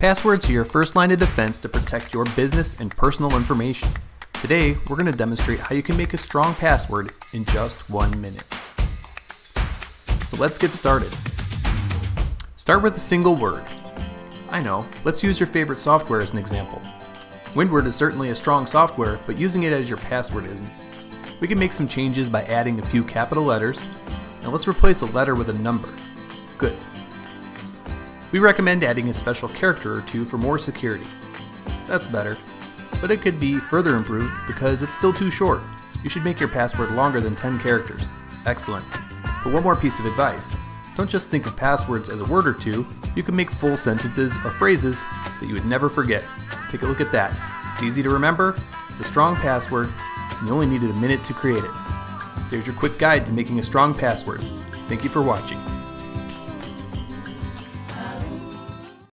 Passwords are your first line of defense to protect your business and personal information. Today, we're going to demonstrate how you can make a strong password in just 1 minute. So let's get started. Start with a single word. I know, let's use your favorite software as an example. Windward is certainly a strong software, but using it as your password isn't. We can make some changes by adding a few capital letters. Now let's replace a letter with a number. Good. We recommend adding a special character or two for more security. That's better, but it could be further improved because it's still too short. You should make your password longer than 10 characters. Excellent. But one more piece of advice. Don't just think of passwords as a word or two. You can make full sentences or phrases that you would never forget. Take a look at that. It's easy to remember, it's a strong password, and you only needed a minute to create it. There's your quick guide to making a strong password. Thank you for watching.